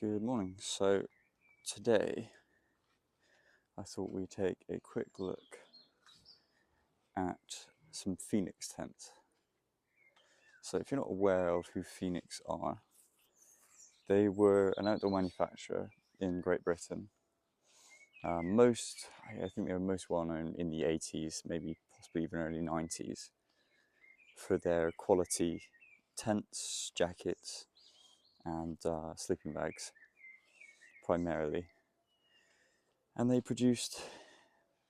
Good morning. So today I thought we'd take a quick look at some Phoenix tents. So if you're not aware of who Phoenix are, they were an outdoor manufacturer in Great Britain. I think they were most well known in the 80s, maybe possibly even early 90s, for their quality tents, jackets, and sleeping bags primarily. And they produced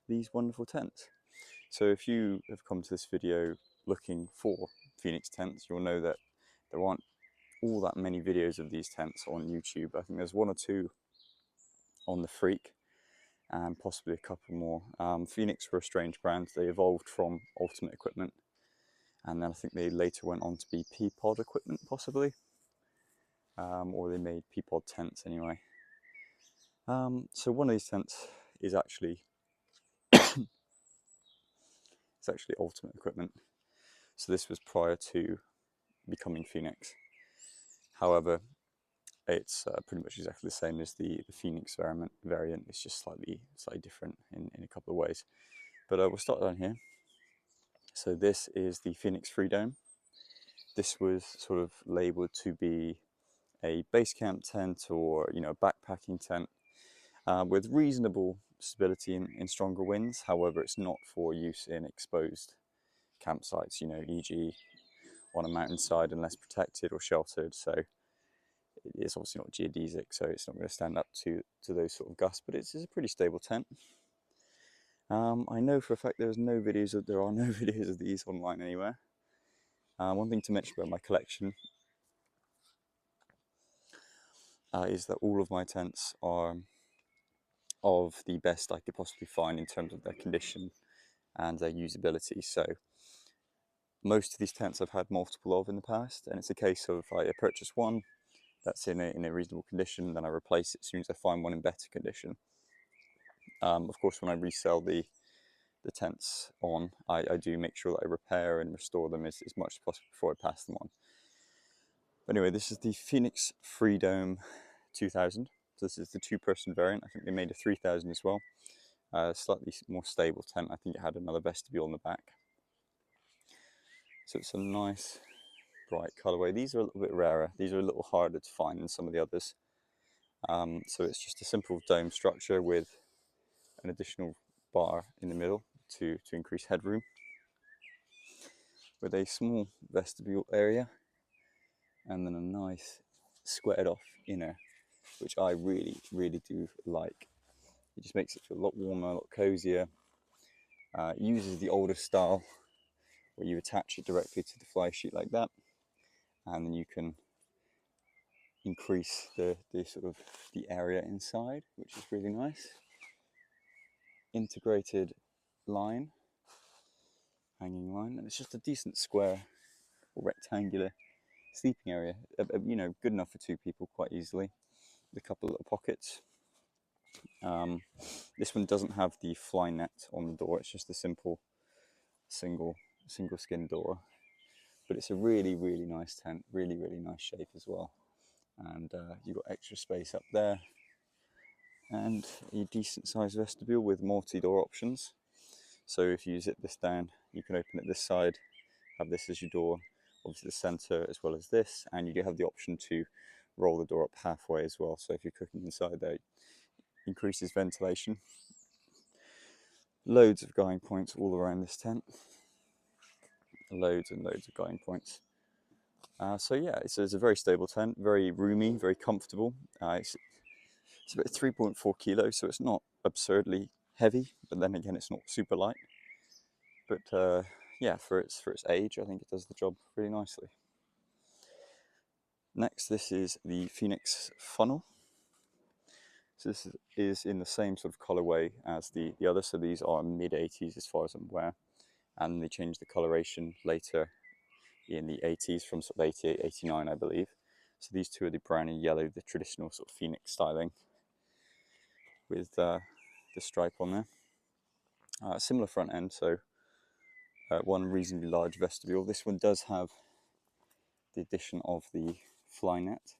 these wonderful tents. So if you have come to this video looking for Phoenix tents, you'll know that there aren't all that many videos of these tents on YouTube. I think there's one or two on the Phreak and possibly a couple more. Phoenix were a strange brand. They evolved from Ultimate Equipment, and then I think they later went on to be Peapod Equipment possibly, or they made Peapod tents anyway. So one of these tents is actually Ultimate Equipment. So this was prior to becoming Phoenix. However, it's pretty much exactly the same as the Phoenix variant. It's just slightly different in a couple of ways. But we'll start down here. So this is the Phoenix Phreedome. This was sort of labelled to be a base camp tent or a backpacking tent with reasonable stability in stronger winds. However, it's not for use in exposed campsites, e.g. on a mountainside unless protected or sheltered. So it's obviously not geodesic, so it's not going to stand up to those sort of gusts, but it's a pretty stable tent. I know for a fact there are no videos of these online anywhere. One thing to mention about my collection is that all of my tents are of the best I could possibly find in terms of their condition and their usability. So most of these tents I've had multiple of in the past, and it's a case of I purchase one that's in a reasonable condition, then I replace it as soon as I find one in better condition. Of course, when I resell the tents on, I do make sure that I repair and restore them as much as possible before I pass them on. But anyway, this is the Phoenix Phreedome 2000. So this is the two-person variant. I think they made a 3000 as well. Slightly more stable tent. I think it had another vestibule on the back. So it's a nice bright colorway. These are a little bit rarer. These are a little harder to find than some of the others. So it's just a simple dome structure with an additional bar in the middle to increase headroom, with a small vestibule area and then a nice squared off inner, which I really do like. It just makes it feel a lot warmer, a lot cozier. It uses the older style where you attach it directly to the fly sheet like that, and then you can increase the area inside, which is really nice. Integrated line, hanging line, and it's just a decent square or rectangular sleeping area, good enough for two people quite easily, with a couple of little pockets. This one doesn't have the fly net on the door, it's just a simple single skin door, but it's a really nice tent, really nice shape as well. And you've got extra space up there and a decent sized vestibule with multi-door options. So if you zip this down, you can open it this side, have this as your door, obviously the center as well as this, and you do have the option to roll the door up halfway as well. So if you're cooking inside there, it increases ventilation. Loads of guiding points all around this tent. Loads and loads of guiding points. So yeah, it's a very stable tent, very roomy, very comfortable. It's about 3.4 kilos, so it's not absurdly heavy, but then again, it's not super light. But yeah, for its age, I think it does the job really nicely. Next, this is the Phoenix Phunnel. So this is in the same sort of colorway as the other. So these are mid-80s as far as I'm aware, and they changed the coloration later in the 80s from sort of 88, 89, I believe. So these two are the brown and yellow, the traditional sort of Phoenix styling with the stripe on there. Similar front end, so one reasonably large vestibule. This one does have the addition of the fly net.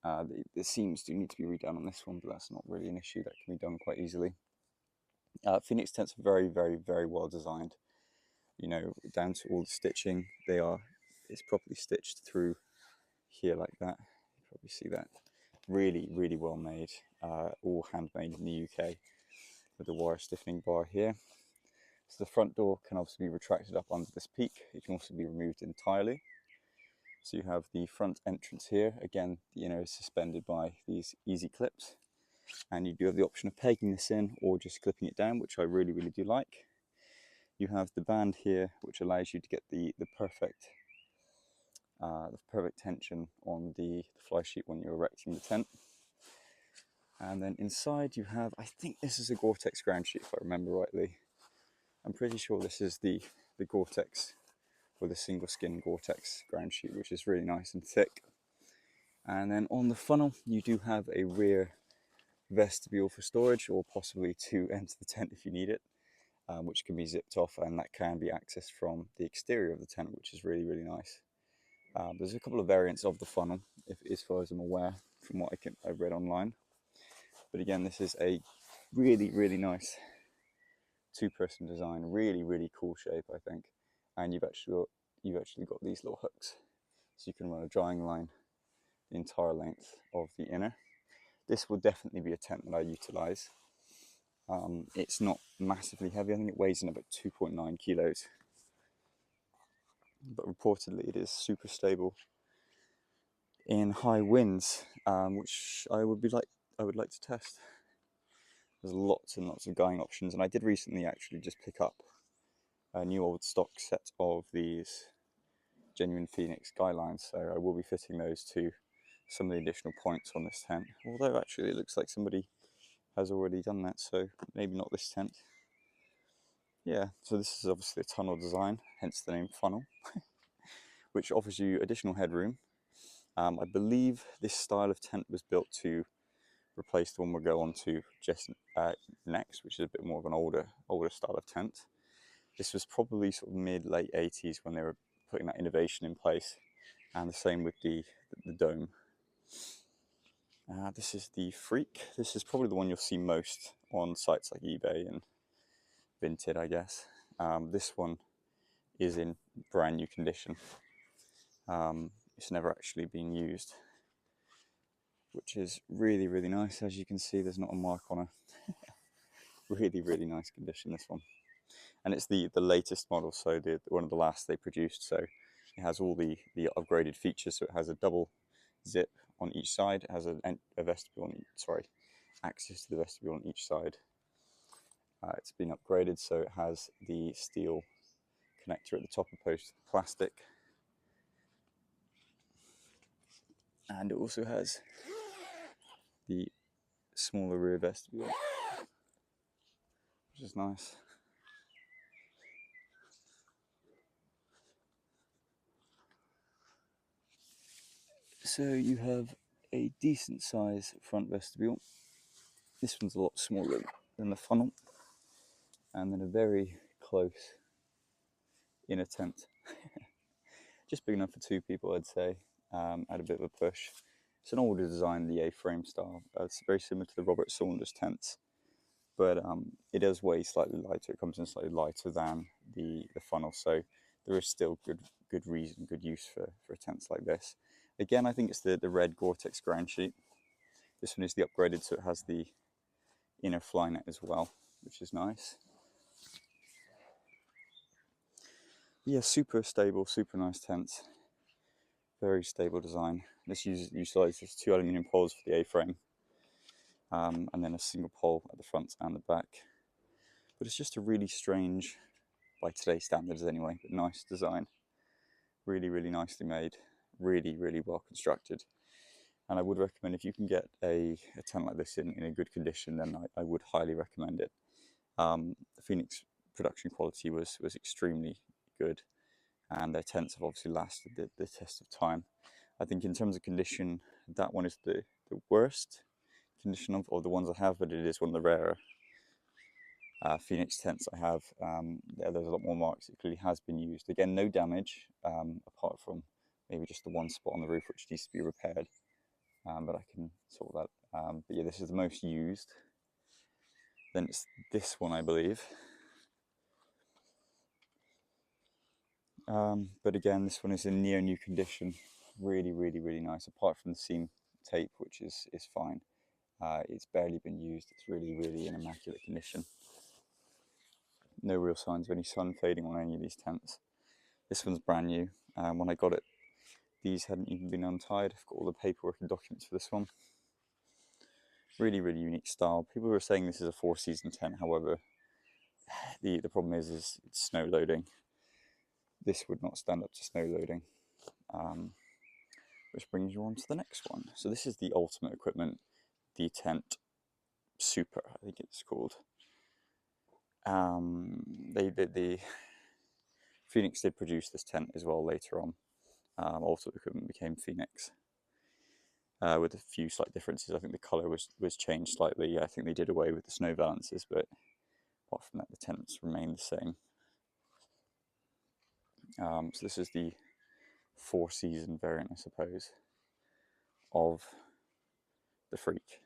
The seams do need to be redone on this one, but that's not really an issue. That can be done quite easily. Phoenix tents are very, very, very well designed. You know, down to all the stitching. It's properly stitched through here like that. You probably see that. Really, really well made. All handmade in the UK with the wire stiffening bar here. So the front door can obviously be retracted up under this peak. It can also be removed entirely. So you have the front entrance here. Again, the inner is suspended by these easy clips. And you do have the option of pegging this in or just clipping it down, which I really, really do like. You have the band here, which allows you to get the perfect tension on the fly sheet when you're erecting the tent. And then inside you have, I think this is a Gore-Tex ground sheet if I remember rightly. I'm pretty sure this is the Gore-Tex, or the single skin Gore-Tex ground sheet, which is really nice and thick. And then on the funnel you do have a rear vestibule for storage, or possibly to enter the tent if you need it, which can be zipped off, and that can be accessed from the exterior of the tent, which is really, really nice. There's a couple of variants of the funnel, as far as I'm aware, from what I've read online. But again, this is a really, really nice two-person design, really, really cool shape, I think. And you've actually got these little hooks, so you can run a drying line the entire length of the inner. This will definitely be a tent that I utilise. It's not massively heavy. I think it weighs in about 2.9 kilos, but reportedly it is super stable in high winds, which I would like to test. There's lots and lots of guying options, and I did recently actually just pick up a new old stock set of these genuine Phoenix guy lines, so I will be fitting those to some of the additional points on this tent. Although actually it looks like somebody has already done that, so maybe not this tent. Yeah, so this is obviously a tunnel design, hence the name Phunnel, which offers you additional headroom. I believe this style of tent was built to replace the one we'll go on to just next, which is a bit more of an older style of tent. This was probably sort of mid-late 80s when they were putting that innovation in place, and the same with the dome. This is the Phreak. This is probably the one you'll see most on sites like eBay and Vinted, I guess. This one is in brand new condition. It's never actually been used, which is really, really nice. As you can see, there's not a mark on it. Really, really nice condition, this one. And it's the latest model, so one of the last they produced. So it has all the upgraded features. So it has a double zip on each side. It has a vestibule access to the vestibule on each side. It's been upgraded, so it has the steel connector at the top opposed to the plastic. And it also has the smaller rear vestibule, which is nice. So you have a decent size front vestibule. This one's a lot smaller than the funnel, and then a very close inner tent. Just big enough for two people, I'd say. Add a bit of a push. It's an older design, the A-frame style. It's very similar to the Robert Saunders tents, but it does weigh slightly lighter. It comes in slightly lighter than the funnel, so there is still good reason, good use for tents like this. Again, I think it's the red Gore-Tex ground sheet. This one is the upgraded, so it has the inner fly net as well, which is nice. Yeah, super stable, super nice tents. Very stable design. This utilizes two aluminium poles for the A-frame, and then a single pole at the front and the back. But it's just a really strange, by today's standards anyway, but nice design. Really, really nicely made. Really, really well constructed. And I would recommend, if you can get a tent like this in a good condition, then I would highly recommend it. The Phoenix production quality was extremely good, and their tents have obviously lasted the test of time. I think in terms of condition, that one is the worst condition of the ones I have, but it is one of the rarer Phoenix tents I have. There's a lot more marks. It clearly has been used. Again, no damage, apart from maybe just the one spot on the roof which needs to be repaired. but I can sort that. But yeah, this is the most used. Then it's this one, I believe. But again, this one is in near new condition. Really, really, really nice. Apart from the seam tape, which is fine. It's barely been used. It's really, really in immaculate condition. No real signs of any sun fading on any of these tents. This one's brand new. When I got it, these hadn't even been untied. I've got all the paperwork and documents for this one. Really, really unique style. People were saying this is a 4-season tent. However, the problem is it's snow loading. This would not stand up to snow loading. Which brings you on to the next one. So this is the ultimate equipment, the Tent Super, I think it's called. The Phoenix did produce this tent as well later on. Ultimate equipment became Phoenix. With a few slight differences. I think the colour was changed slightly. I think they did away with the snow balances, but apart from that, the tents remained the same. So this is the 4-season variant, I suppose, of the Phreak.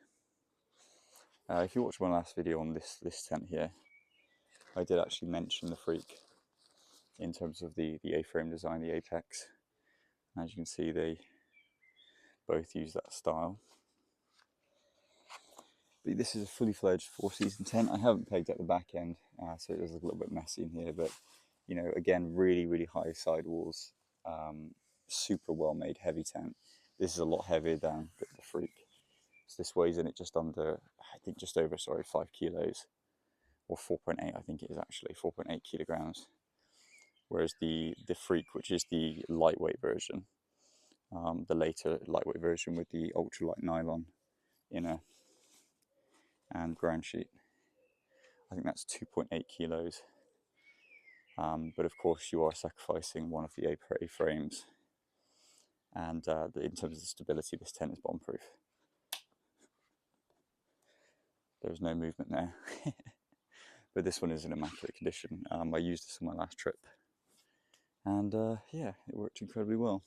If you watched my last video on this tent here, I did actually mention the Phreak in terms of the A-frame design, the apex. As you can see, they both use that style. But this is a fully fledged 4-season tent. I haven't pegged at the back end, so it is a little bit messy in here, but you know, again, really, really high sidewalls, super well made, heavy tent. This is a lot heavier than the Phreak. So this weighs in at just under, I think just over, 5 kilos, or 4.8, I think it is actually, 4.8 kilograms. Whereas the Phreak, which is the lightweight version, the later lightweight version with the ultralight nylon inner and ground sheet, I think that's 2.8 kilos. But of course you are sacrificing one of the A-frames, and in terms of the stability, this tent is bomb-proof. There's no movement there. But this one is in immaculate condition. I used this on my last trip, and yeah, it worked incredibly well.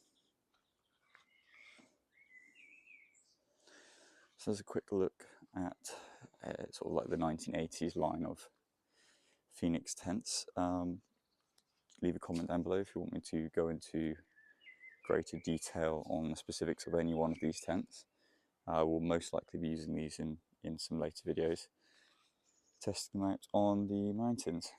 So there's a quick look at sort of like the 1980s line of Phoenix tents. Leave a comment down below if you want me to go into greater detail on the specifics of any one of these tents. We'll most likely be using these in some later videos, testing them out on the mountains.